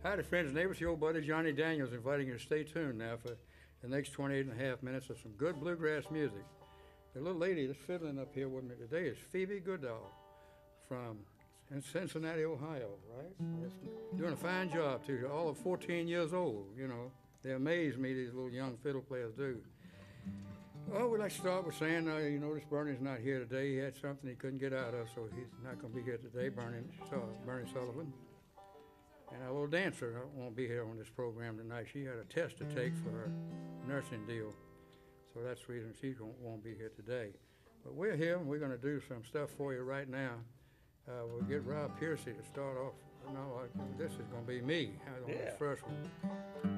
Howdy, friends and neighbors. Your old buddy Johnny Daniels inviting you to stay tuned now for the next 28 and a half minutes of some good bluegrass music. The little lady that's fiddling up here with me today is Phoebe Goodall from Cincinnati, Ohio, right? Yes. Doing a fine job, too. All of 14 years old, you know. They amaze me, these little young fiddle players do. Well, we'd like to start with saying, you notice Bernie's not here today. He had something he couldn't get out of, so he's not going to be here today, Bernie Sullivan. And our little dancer won't be here on this program tonight. She had a test to take for her nursing deal. So that's the reason she won't be here today. But we're here, and we're going to do some stuff for you right now. We'll get Rob Piercy to start off. No, this is going to be me. I don't know the first one.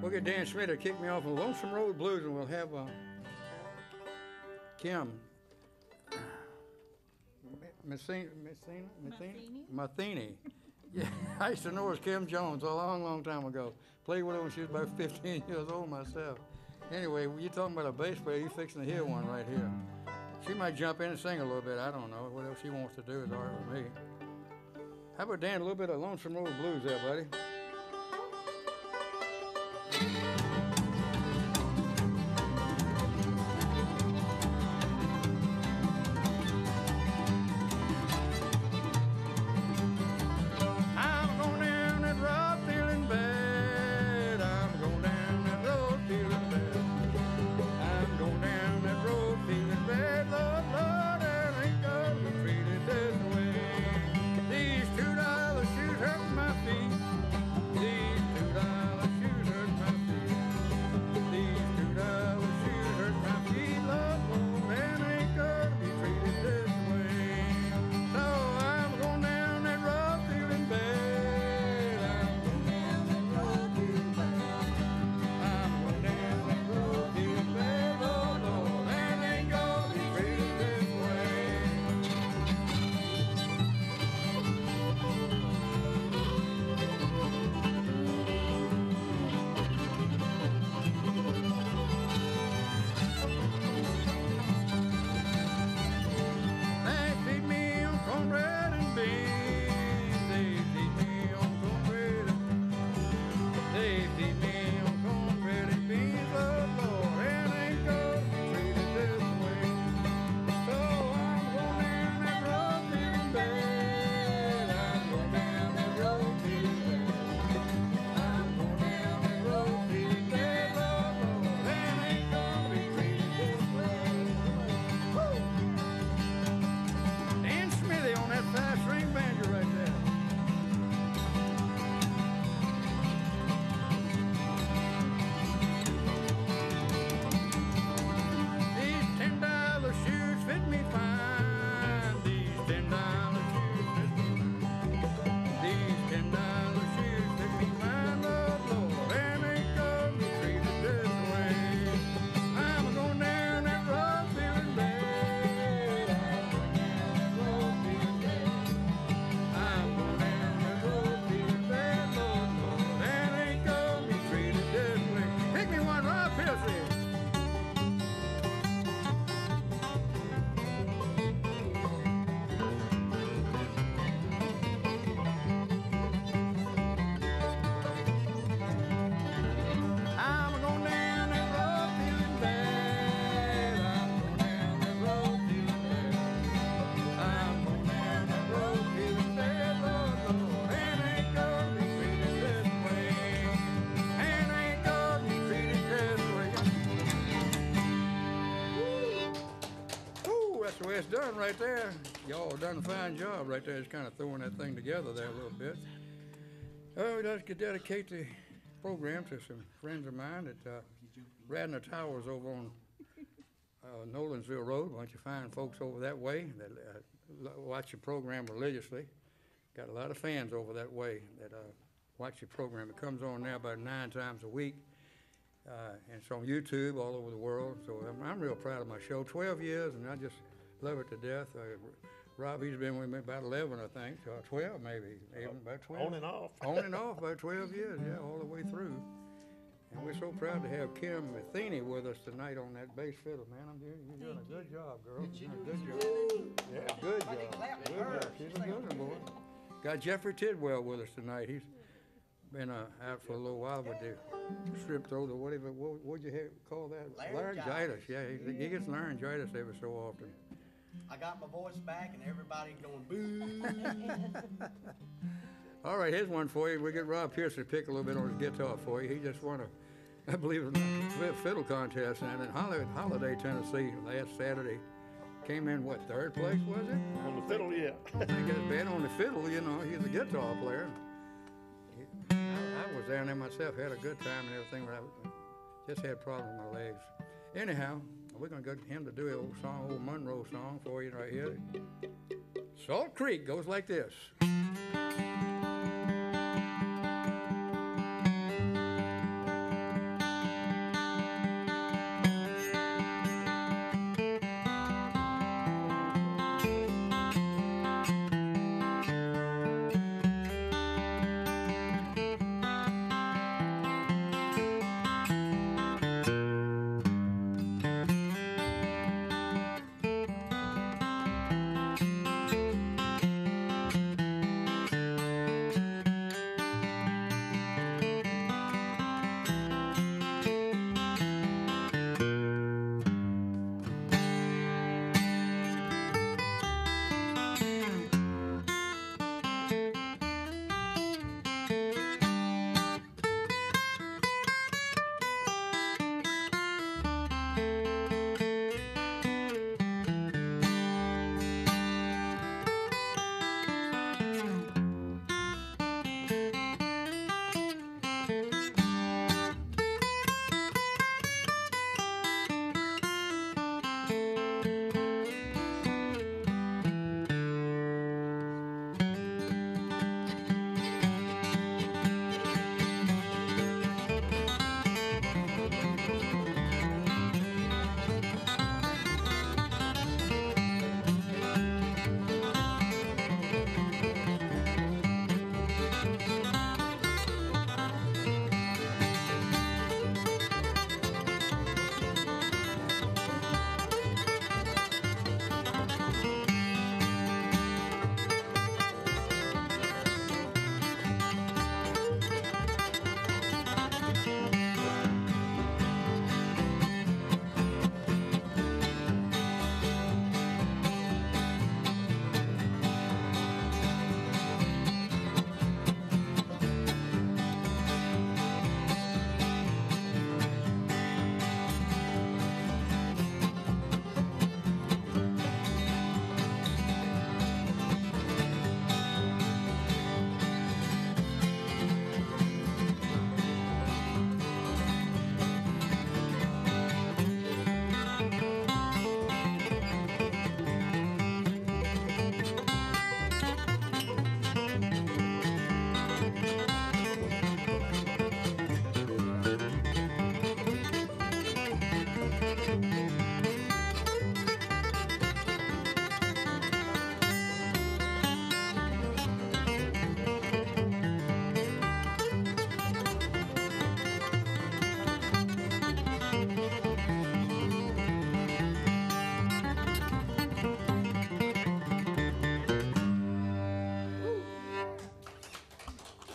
We'll get Dan Smith to kick me off on Lonesome Road Blues, and we'll have Kim Matheny. Yeah, I used to know her as Kim Jones a long, long time ago. Played with her when she was about 15 years old myself. Anyway, you're talking about a bass player, you're fixing to hear one right here. She might jump in and sing a little bit, I don't know. Whatever she wants to do is all right with me. How about Dan, a little bit of Lonesome Road Blues there, buddy? Right there. Y'all done a fine job right there, just kind of throwing that thing together there a little bit. We'd like to dedicate the program to some friends of mine at Radnor Towers over on Nolensville Road. A bunch of fine folks over that way that watch the program religiously. Got a lot of fans over that way that watch the program. It comes on now about 9 times a week. And it's on YouTube all over the world. So I'm real proud of my show. 12 years, and I just love it to death. Rob, he's been with me about 11, I think. 12 maybe, even about 12. On and off. On and off, about 12 years, yeah, all the way through. And we're so proud to have Kim Matheny with us tonight on that bass fiddle, man. You're doing a good job, girl. Good job. Yeah, good job. Good job. She's a good one, boy. Got Jeffrey Tidwell with us tonight. He's been out for a little while with the strip throat or whatever. What'd you call that? Laryngitis. Yeah, he gets laryngitis every so often. I got my voice back and everybody going boo. All right, here's one for you. We get Rob Pierce to pick a little bit on his guitar for you. He just won a, I believe, a fiddle contest and in Holiday, Tennessee, last Saturday. Came in, what, third place, was it? On the fiddle, yeah. I got bad on the fiddle, you know. He's a guitar player. I was down there myself, had a good time and everything, but I just had problems with my legs. Anyhow, we're going to get him to do an old song, old Monroe song for you right here. Salt Creek goes like this.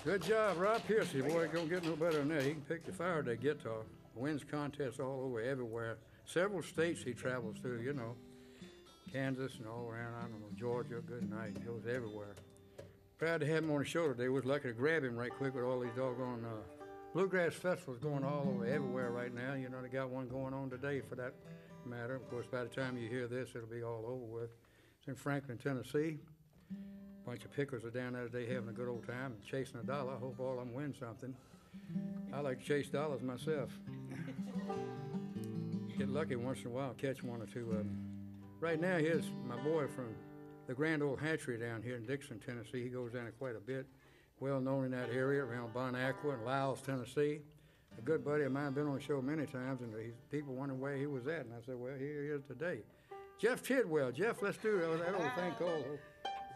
Good job, Rob Pierce. Boy, don't get no better than that. He can pick the Faraday guitar. Wins contests all over, everywhere. Several states he travels through, you know. Kansas and all around, I don't know, Georgia, good night. He goes everywhere. Proud to have him on the show today. Was lucky to grab him right quick with all these doggone bluegrass festivals going all over, everywhere right now. You know, they got one going on today for that matter. Of course, by the time you hear this, it'll be all over with. It's in Franklin, Tennessee. Bunch of pickers are down there today having a good old time and chasing a dollar. I hope all of them win something. I like to chase dollars myself. Get lucky once in a while, catch one or two of them. Right now, here's my boy from the Grand Old Hatchery down here in Dixon, Tennessee. He goes down there quite a bit. Well known in that area around Bon Aqua and Lyles, Tennessee. A good buddy of mine, been on the show many times, and people wondering where he was at. And I said, well, here he is today. Jeff Tidwell. Jeff, let's do that old thing called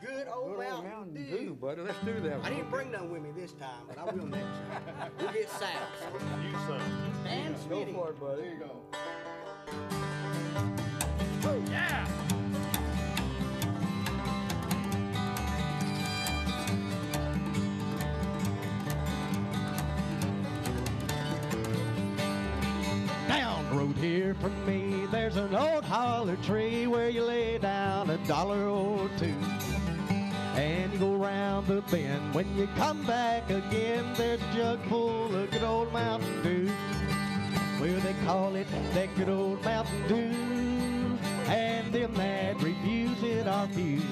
Good old Mountain Dew. buddy. Let's do that. I didn't bring none with me this time, but I will next time. We'll get South. You son. Dan Smitty. Go for it, buddy. There you go. Woo. Yeah. Road here from me, there's an old holler tree where you lay down $1 or two. And you go round the bend. When you come back again, there's a jug full of good old Mountain Dew. Well, they call it that good old Mountain Dew, and them that refuse it are few.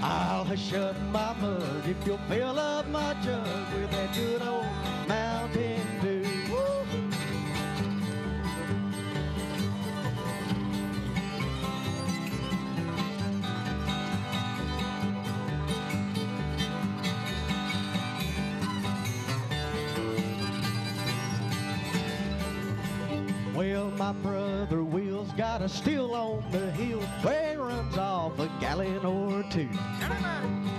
I'll hush up my mug if you'll fill up my jug with that good old Mountain Dew. Well, my brother Will's got a still on the hill where it runs off a gallon or two.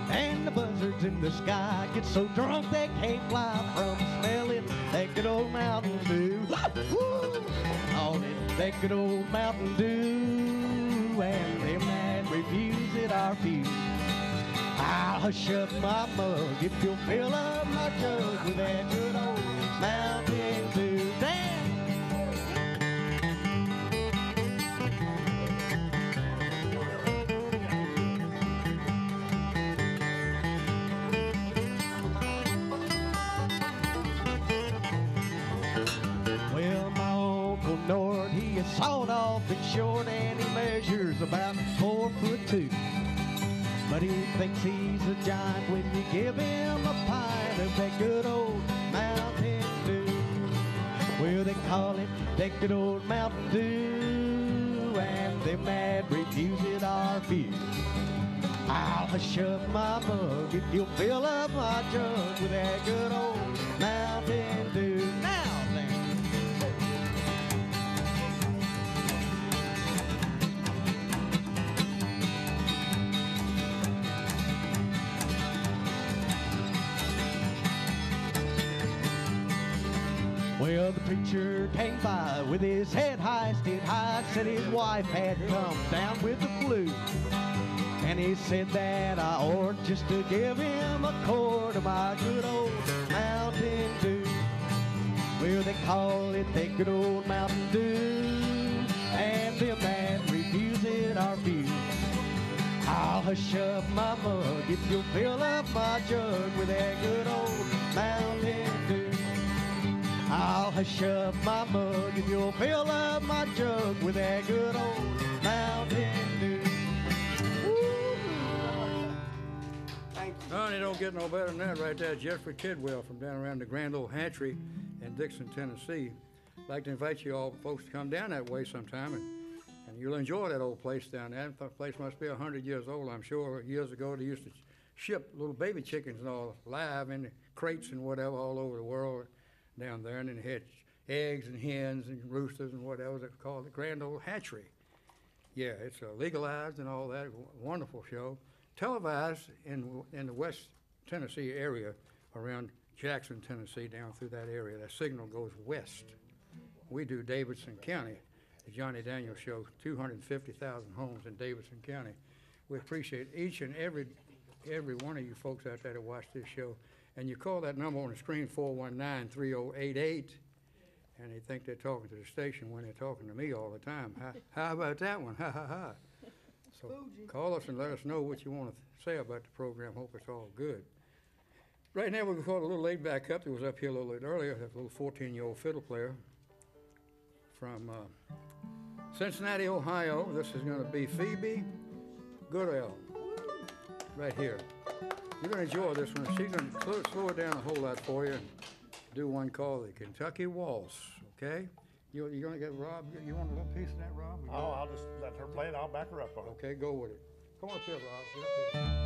And the buzzards in the sky get so drunk they can't fly from smelling that good old Mountain Dew. All that good old Mountain Dew, and them that refuse it are few. I'll hush up my mug if you'll fill up my jug with that good old Mountain Dew. Damn! Sawed off and short, and he measures about 4'2". But he thinks he's a giant when you give him a pint of that good old Mountain Dew. Well, they call it that good old Mountain Dew, and them that refuse it are few. I'll hush up my mug if you'll fill up my jug with that good old Mountain Dew. Now then. Well, the preacher came by with his head hoisted high, said his wife had come down with the flu. And he said that I ought just to give him a quart of my good old Mountain Dew. Well, they call it that good old Mountain Dew, and them that refuse it are few. I'll hush up my mug if you'll fill up my jug with that good old Mountain Dew. I'll hush up my mug if you'll fill up my jug with that good old Mountain Dew. Thank you. Honey, don't get no better than that right there. Jeffrey Tidwell from down around the Grand Old Hatchery in Dixon, Tennessee. I'd like to invite you all folks to come down that way sometime, and you'll enjoy that old place down there. That place must be 100 years old, I'm sure. Years ago, they used to ship little baby chickens and all live in crates and whatever all over the world down there, and then had eggs and hens and roosters and whatever they called the Grand Old Hatchery. Yeah, it's legalized and all that. Wonderful show. Televised in the West Tennessee area, around Jackson, Tennessee, down through that area. That signal goes west. We do Davidson County. The Johnny Daniels Show, 250,000 homes in Davidson County. We appreciate each and every one of you folks out there that watch this show. And you call that number on the screen, 419-3088, and they think they're talking to the station when they're talking to me all the time. How about that one? Ha, ha, ha. So call us and let us know what you want to say about the program. Hope it's all good. Right now, we're going to call a little laid back up that was up here a little bit earlier, that little 14-year-old fiddle player from Cincinnati, Ohio. This is going to be Phoebe Goodell, right here. You're going to enjoy this one. She's going to slow it down a whole lot for you and do one called the Kentucky Waltz, okay? You're going to get Rob, you want a little piece of that, Rob? Oh, I'll just let her play it. I'll back her up on it. Okay, go with it. Come on up here, Rob. Get up here.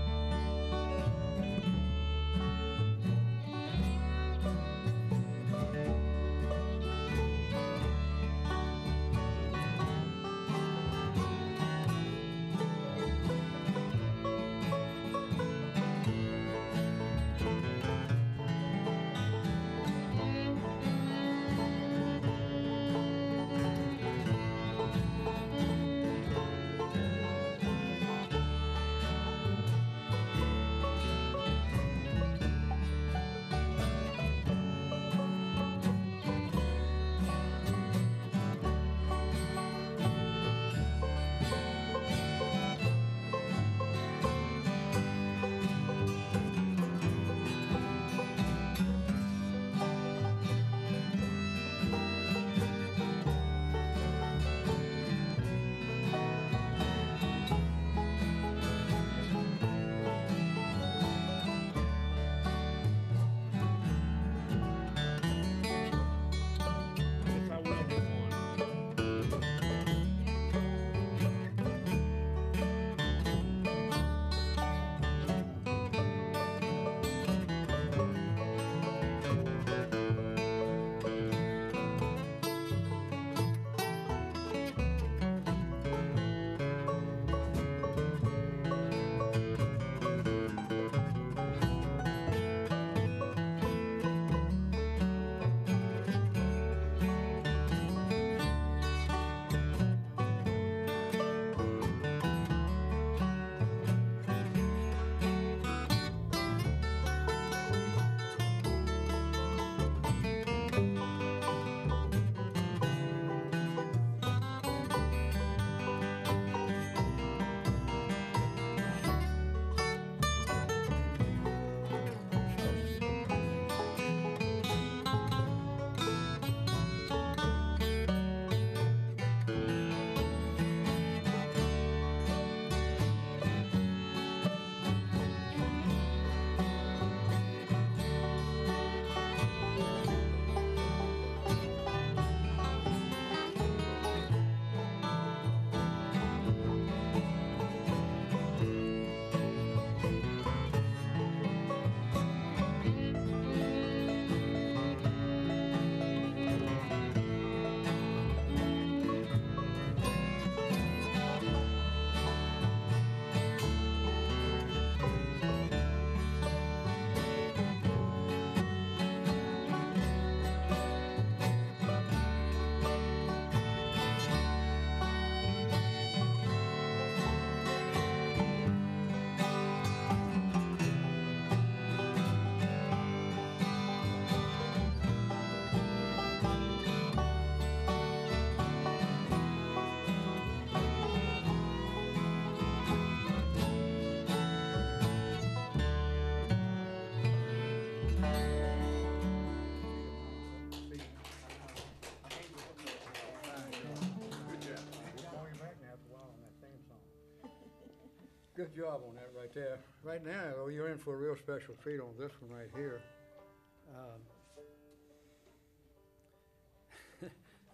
Good job on that right there. Right now, though, you're in for a real special treat on this one right here.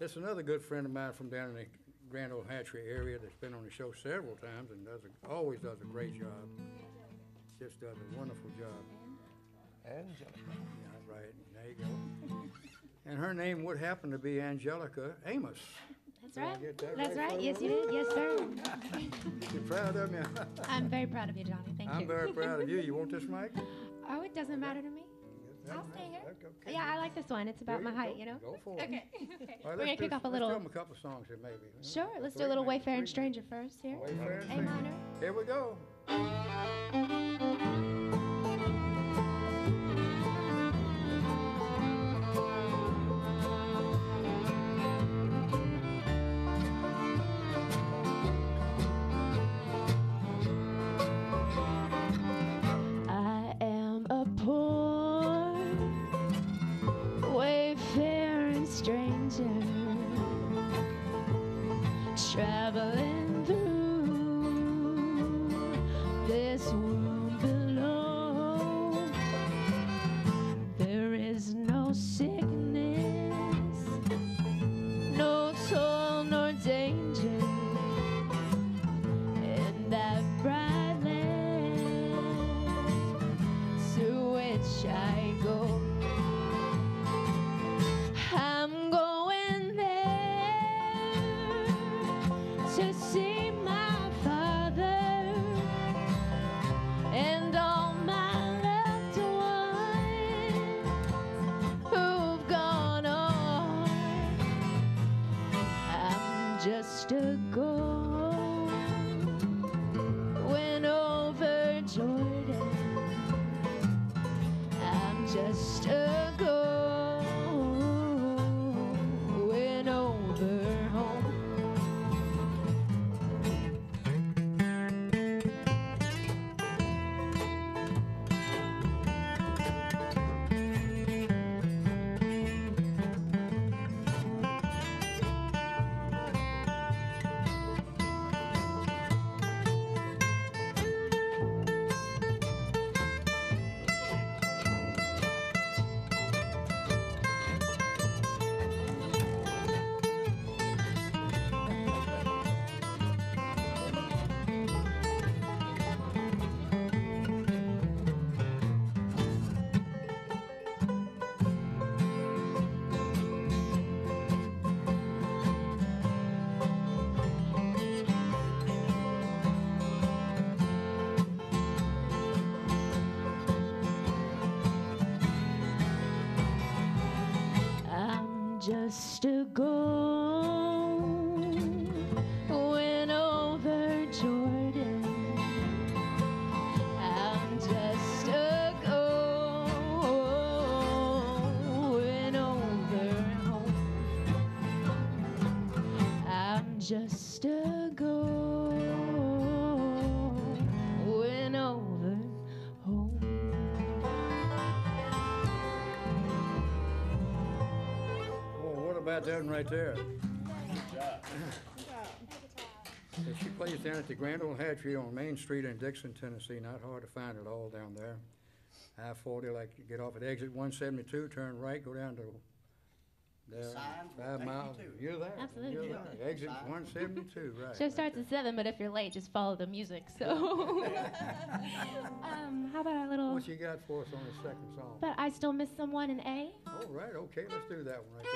It's another good friend of mine from down in the Grand Ole Hatchery area that's been on the show several times and always does a great job. Just does a wonderful job. Angelica. Yeah, right. There you go. And her name would happen to be Angelica Amos. That's Did I right. get that That's right, right. Yes, you Florida? did. Yes, sir. You proud of me? I'm very proud of you, Johnny. Thank you. I'm very proud of you. You want this mic? Oh, it doesn't matter to me. I'll stay here. Okay. Yeah, I like this one. It's about There my you height, go. you know? Go for it. Okay. All right, We're gonna kick off a little. Let's do them a couple songs here, maybe. Sure. Let's do a Three, little maybe Wayfarer and three. Stranger first here. Wayfarer and A Stranger. minor. Here we go. I am a poor wayfaring stranger, traveling through this world below. There is no sickness, no toil, nor danger in that bright land to which I go. I'm going there to see my Father and all my loved ones who've gone on. I'm just a going over Jordan. I'm just a going over home. I'm just a going over Jordan. I'm just a going over home. I'm just a going over home. Oh, what about that one right there? Yeah, she plays down at the Grand Ole Hatchery on Main Street in Dixon, Tennessee. Not hard to find at all down there. I-40, like you get off at exit 172, turn right, go down to there, Signs will 5 take you miles. to it. You're there. Absolutely. You're Yeah. there. Exit Signs. 172, right. Show starts at 7, but if you're late, just follow the music. So, how about a little? What you got for us on the second song? But I still miss someone in A. All right, okay, let's do that one right there.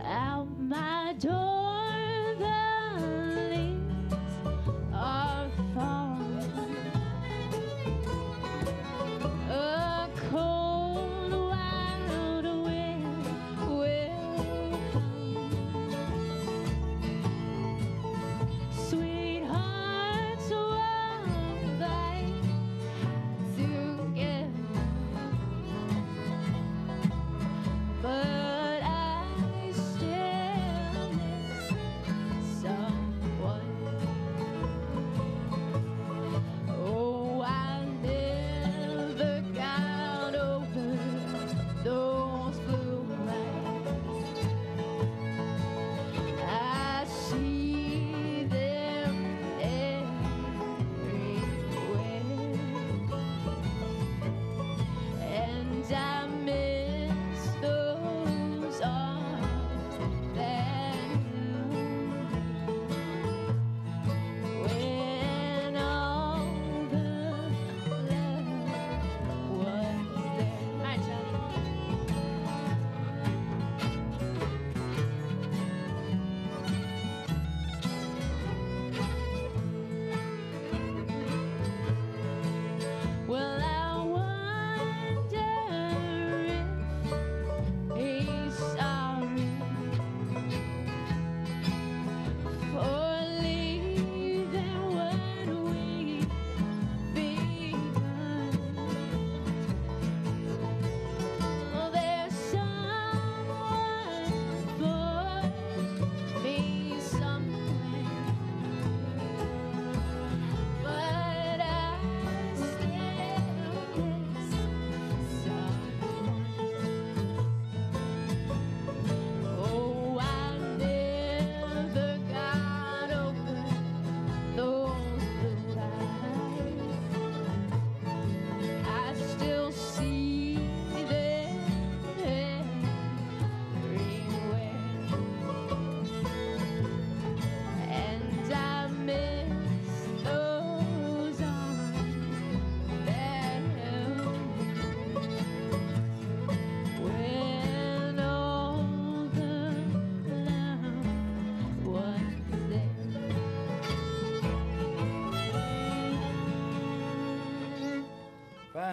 Out my door, the leaves are falling. A cold, wild wind will come. Sweethearts walk by together, but I still miss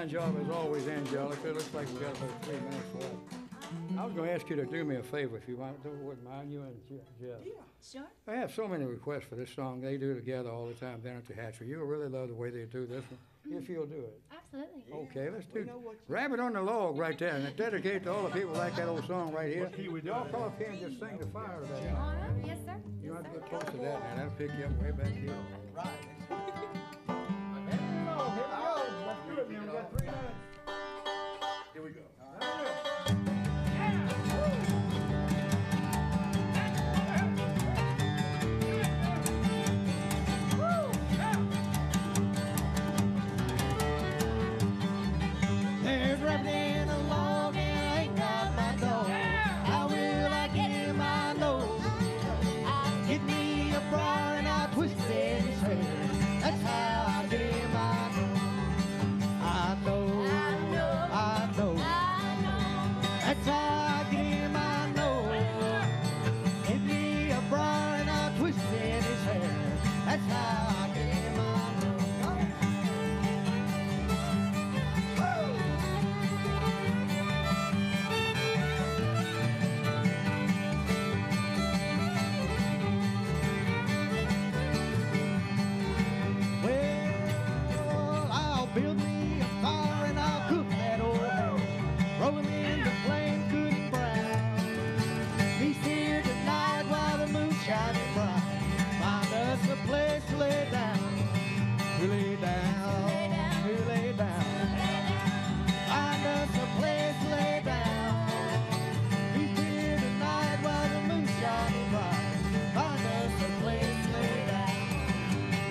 fine job as always, Angelica. It looks like we got about 3 minutes left. I was going to ask you to do me a favor, if you wouldn't mind, you and Jeff. Sure. I have so many requests for this song. They do together all the time down at the hatchery. You'll really love the way they do this one, if you'll do it. Absolutely. Okay, let's do Rabbit on the Log right there, and dedicate to all the people like that old song right here. Y'all come up here and just sing the fire of that. All right. Yes, sir. You don't have to get close to that, man. That'll pick you up way back here. Right. Here we go. Let's do it, man. We got 3 minutes. Here we go. There's rabbit in a log and I ain't got my dog. How will I get in my nose? Get me a briar and I twist his hair. That's how I get in my nose. I know, I know. That's how I get in my nose. Get me a briar and I twist his hair. That's how I get in my nose. Well, I'll build me a fire and I'll cook that old ham. Roll him in the flame, good and brown. He's here tonight while the moon's shining bright. Find us a place to lay down. To lay down, to lay down. Find us a place to lay down. He's here tonight while the moon's shining bright. Find us a place to lay down.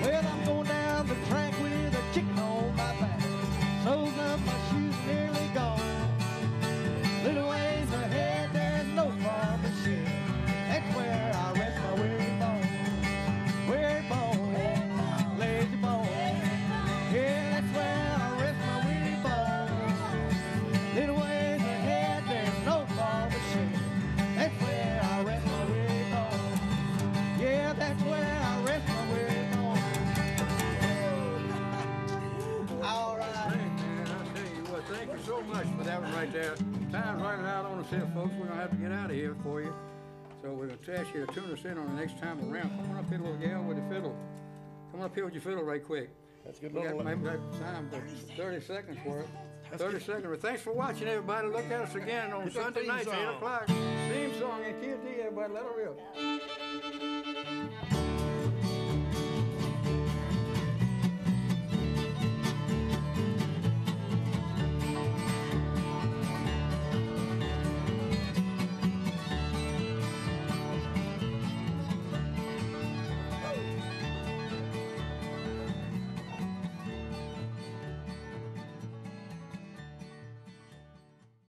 Well, I'm going down the track with a chicken on my back. Soles of my shoes nearly gone. Little ways ahead, there's no farm machine. That's where I rest my weary bones. Weary bones, lazy bones. Yeah, that's where I rest my weary bones. Little ways ahead, there's no farm machine. That's where I rest my weary bones. Yeah, that's where I rest my weary bones. All right. Hey, man, I'll tell you what, thank you so much for that one right there. Time's running out on us here, folks. We're going to have to get out of here for you. So we're going to ask you to tune us in on the next time around. Come on up here, little gal, with the fiddle. Come on up here with your fiddle right quick. That's good. We got maybe got time for 30 seconds for it. 30 seconds. Well, thanks for watching, everybody. Look at us again on Get the Sunday theme nights, 8 song. o'clock. Theme song and QT, everybody. Let her rip.